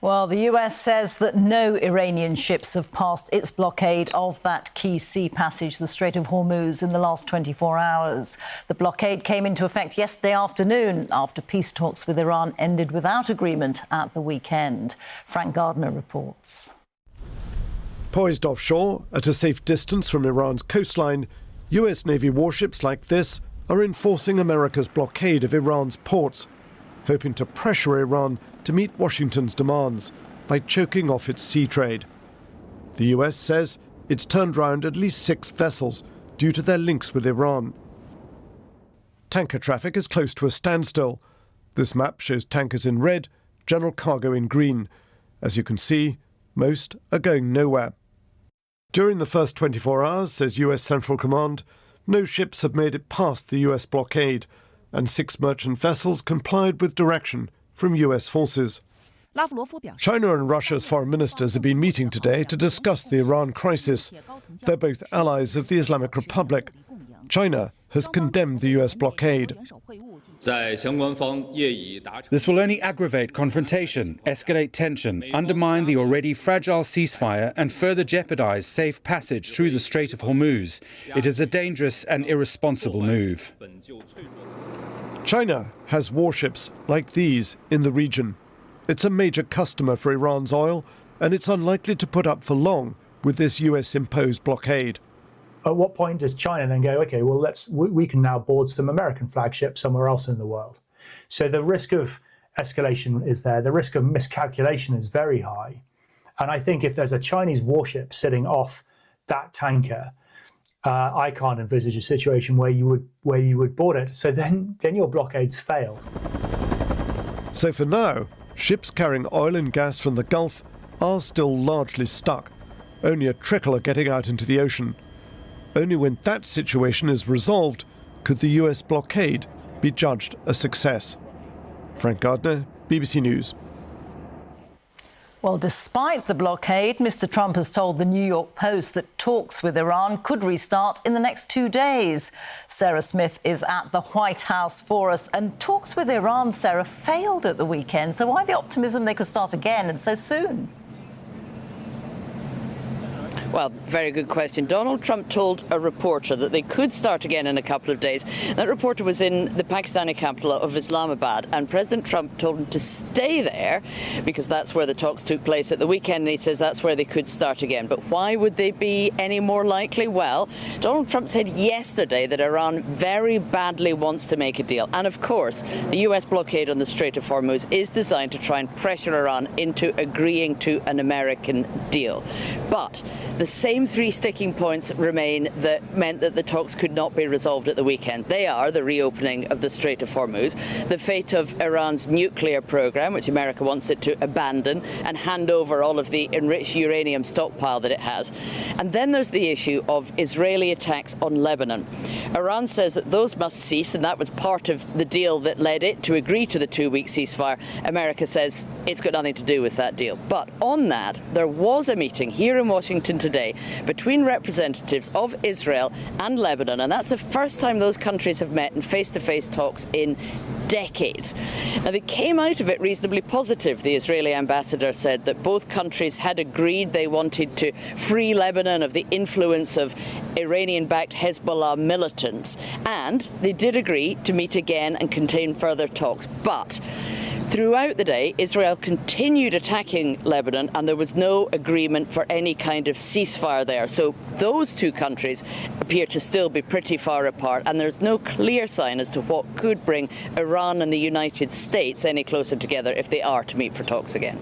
Well, the US says that no Iranian ships have passed its blockade of that key sea passage, the Strait of Hormuz, in the last 24 hours. The blockade came into effect yesterday afternoon after peace talks with Iran ended without agreement at the weekend. Frank Gardner reports. Poised offshore, at a safe distance from Iran's coastline, US Navy warships like this are enforcing America's blockade of Iran's ports, hoping to pressure Iran to meet Washington's demands by choking off its sea trade. The US says it's turned round at least 6 vessels due to their links with Iran. Tanker traffic is close to a standstill. This map shows tankers in red, general cargo in green. As you can see, most are going nowhere. During the first 24 hours, says US Central Command, no ships have made it past the US blockade, and 6 merchant vessels complied with direction from US forces. China and Russia's foreign ministers have been meeting today to discuss the Iran crisis. They're both allies of the Islamic Republic. China has condemned the US blockade. This will only aggravate confrontation, escalate tension, undermine the already fragile ceasefire and further jeopardize safe passage through the Strait of Hormuz. It is a dangerous and irresponsible move. China has warships like these in the region. It's a major customer for Iran's oil, and it's unlikely to put up for long with this US-imposed blockade. At what point does China then go, OK, well, we can now board some American flagships somewhere else in the world? So the risk of escalation is there. The risk of miscalculation is very high. And I think if there's a Chinese warship sitting off that tanker, I can't envisage a situation where you would board it. So then your blockades fail. So for now, ships carrying oil and gas from the Gulf are still largely stuck. Only a trickle are getting out into the ocean. Only when that situation is resolved could the US blockade be judged a success. Frank Gardner, BBC News. Well, despite the blockade, Mr. Trump has told the New York Post that talks with Iran could restart in the next 2 days. Sarah Smith is at the White House for us. And talks with Iran, Sarah, failed at the weekend. So why the optimism they could start again and so soon? Well, very good question. Donald Trump told a reporter that they could start again in a couple of days. That reporter was in the Pakistani capital of Islamabad, and President Trump told him to stay there because that's where the talks took place at the weekend, and he says that's where they could start again. But why would they be any more likely? Well, Donald Trump said yesterday that Iran very badly wants to make a deal. And of course, the US blockade on the Strait of Hormuz is designed to try and pressure Iran into agreeing to an American deal. But the same 3 sticking points remain that meant that the talks could not be resolved at the weekend. They are the reopening of the Strait of Hormuz, the fate of Iran's nuclear program, which America wants it to abandon and hand over all of the enriched uranium stockpile that it has. And then there's the issue of Israeli attacks on Lebanon. Iran says that those must cease, and that was part of the deal that led it to agree to the 2-week ceasefire. America says it's got nothing to do with that deal. But on that, there was a meeting here in Washington today between representatives of Israel and Lebanon, and that's the first time those countries have met in face-to-face talks in decades. Now, they came out of it reasonably positive. The Israeli ambassador said that both countries had agreed they wanted to free Lebanon of the influence of Iranian-backed Hezbollah militants, and they did agree to meet again and continue further talks. But throughout the day, Israel continued attacking Lebanon, and there was no agreement for any kind of ceasefire there. So those 2 countries appear to still be pretty far apart, and there's no clear sign as to what could bring Iran and the United States any closer together if they are to meet for talks again.